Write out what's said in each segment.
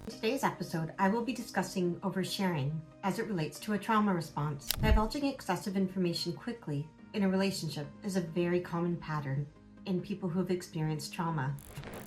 In today's episode, I will be discussing oversharing as it relates to a trauma response. Divulging excessive information quickly in a relationship is a very common pattern in people who have experienced trauma.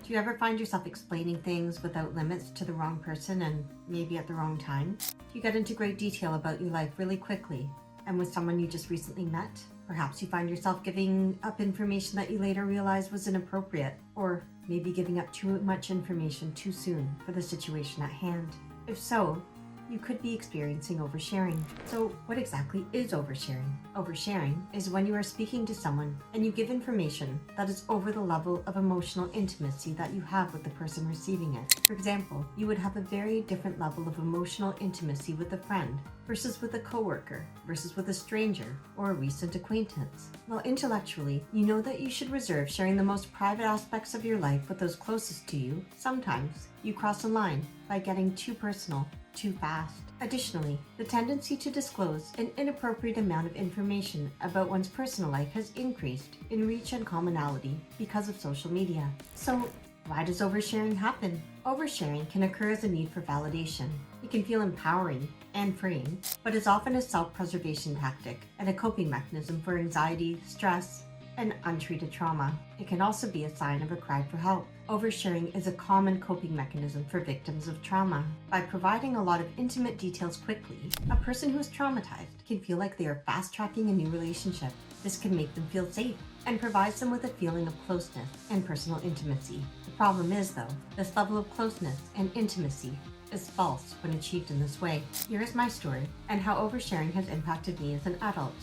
Do you ever find yourself explaining things without limits to the wrong person and maybe at the wrong time? Do you get into great detail about your life really quickly and with someone you just recently met? Perhaps you find yourself giving up information that you later realize was inappropriate, or maybe giving up too much information too soon for the situation at hand. If so, you could be experiencing oversharing. So what exactly is oversharing? Oversharing is when you are speaking to someone and you give information that is over the level of emotional intimacy that you have with the person receiving it. For example, you would have a very different level of emotional intimacy with a friend versus with a coworker versus with a stranger or a recent acquaintance. While intellectually, you know that you should reserve sharing the most private aspects of your life with those closest to you, sometimes you cross a line by getting too personal too fast. Additionally, the tendency to disclose an inappropriate amount of information about one's personal life has increased in reach and commonality because of social media. So, why does oversharing happen? Oversharing can occur as a need for validation. It can feel empowering and freeing, but is often a self-preservation tactic and a coping mechanism for anxiety, stress, and untreated trauma. It can also be a sign of a cry for help. Oversharing is a common coping mechanism for victims of trauma. By providing a lot of intimate details quickly, a person who is traumatized can feel like they are fast-tracking a new relationship. This can make them feel safe and provides them with a feeling of closeness and personal intimacy. The problem is, though, this level of closeness and intimacy is false when achieved in this way. Here is my story and how oversharing has impacted me as an adult.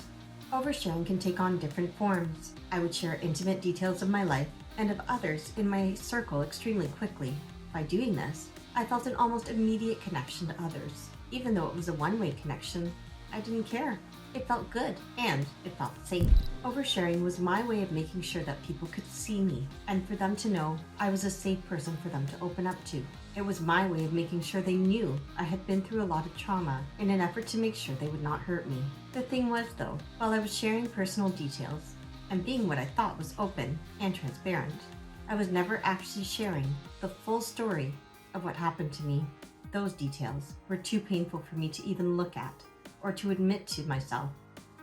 Oversharing can take on different forms. I would share intimate details of my life and of others in my circle extremely quickly. By doing this, I felt an almost immediate connection to others. Even though it was a one-way connection, I didn't care. It felt good and it felt safe. Oversharing was my way of making sure that people could see me and for them to know I was a safe person for them to open up to. It was my way of making sure they knew I had been through a lot of trauma in an effort to make sure they would not hurt me. The thing was, though, while I was sharing personal details and being what I thought was open and transparent, I was never actually sharing the full story of what happened to me. Those details were too painful for me to even look at or to admit to myself,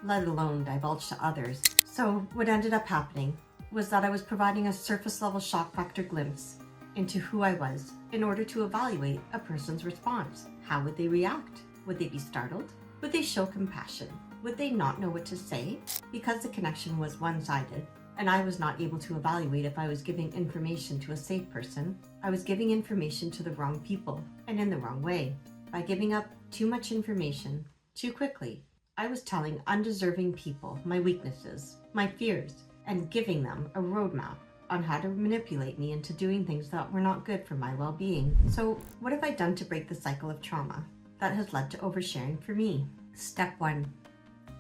let alone divulge to others. So what ended up happening was that I was providing a surface-level shock factor glimpse into who I was in order to evaluate a person's response. How would they react? Would they be startled? Would they show compassion? Would they not know what to say? Because the connection was one-sided, and I was not able to evaluate if I was giving information to a safe person, I was giving information to the wrong people, and in the wrong way. By giving up too much information too quickly, I was telling undeserving people my weaknesses, my fears, and giving them a roadmap on how to manipulate me into doing things that were not good for my well-being. So what have I done to break the cycle of trauma that has led to oversharing for me? Step 1.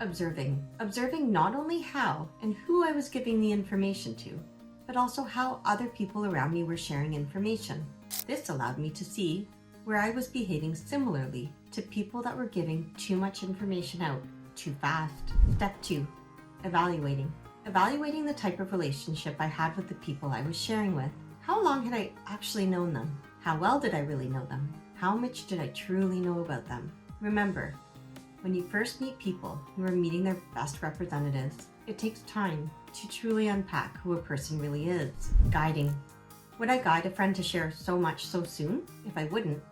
Observing. Observing not only how and who I was giving the information to, but also how other people around me were sharing information. This allowed me to see where I was behaving similarly to people that were giving too much information out too fast. Step 2. Evaluating. Evaluating the type of relationship I had with the people I was sharing with. How long had I actually known them? How well did I really know them? How much did I truly know about them? Remember, when you first meet people, you are meeting their best representatives. It takes time to truly unpack who a person really is. Guiding. Would I guide a friend to share so much so soon? If I wouldn't,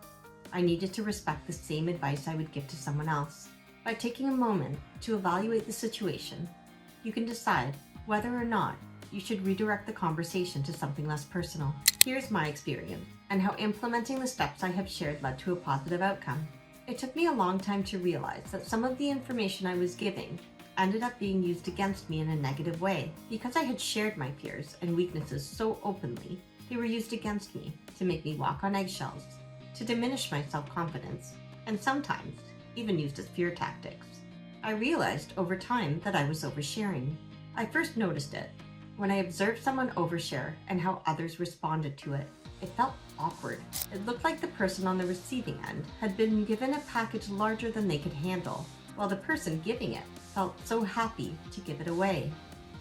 I needed to respect the same advice I would give to someone else. By taking a moment to evaluate the situation, you can decide whether or not you should redirect the conversation to something less personal. Here's my experience and how implementing the steps I have shared led to a positive outcome. It took me a long time to realize that some of the information I was giving ended up being used against me in a negative way. Because I had shared my fears and weaknesses so openly, they were used against me to make me walk on eggshells, to diminish my self-confidence, and sometimes even used as fear tactics. I realized over time that I was oversharing. I first noticed it when I observed someone overshare and how others responded to it. It felt awkward. It looked like the person on the receiving end had been given a package larger than they could handle, while the person giving it felt so happy to give it away.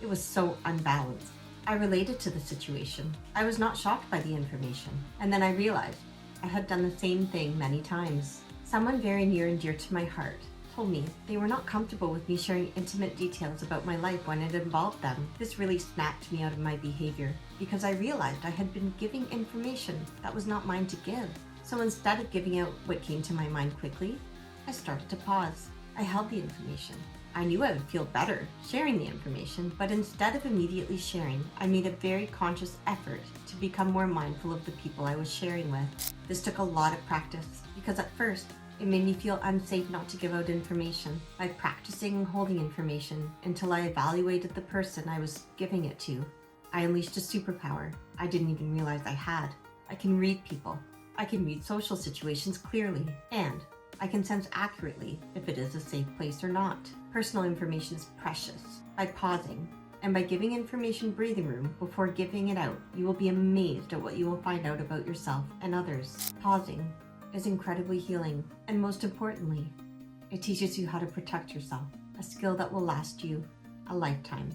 It was so unbalanced. I related to the situation. I was not shocked by the information, and then I realized I had done the same thing many times. Someone very near and dear to my heart told me they were not comfortable with me sharing intimate details about my life when it involved them. This really snapped me out of my behavior because I realized I had been giving information that was not mine to give. So instead of giving out what came to my mind quickly, I started to pause. I held the information. I knew I would feel better sharing the information, but instead of immediately sharing, I made a very conscious effort to become more mindful of the people I was sharing with. This took a lot of practice because at first, it made me feel unsafe not to give out information. By practicing holding information until I evaluated the person I was giving it to, I unleashed a superpower I didn't even realize I had. I can read people. I can read social situations clearly, and I can sense accurately if it is a safe place or not. Personal information is precious. By pausing and by giving information breathing room before giving it out, you will be amazed at what you will find out about yourself and others. Pausing is incredibly healing, and most importantly, it teaches you how to protect yourself, a skill that will last you a lifetime.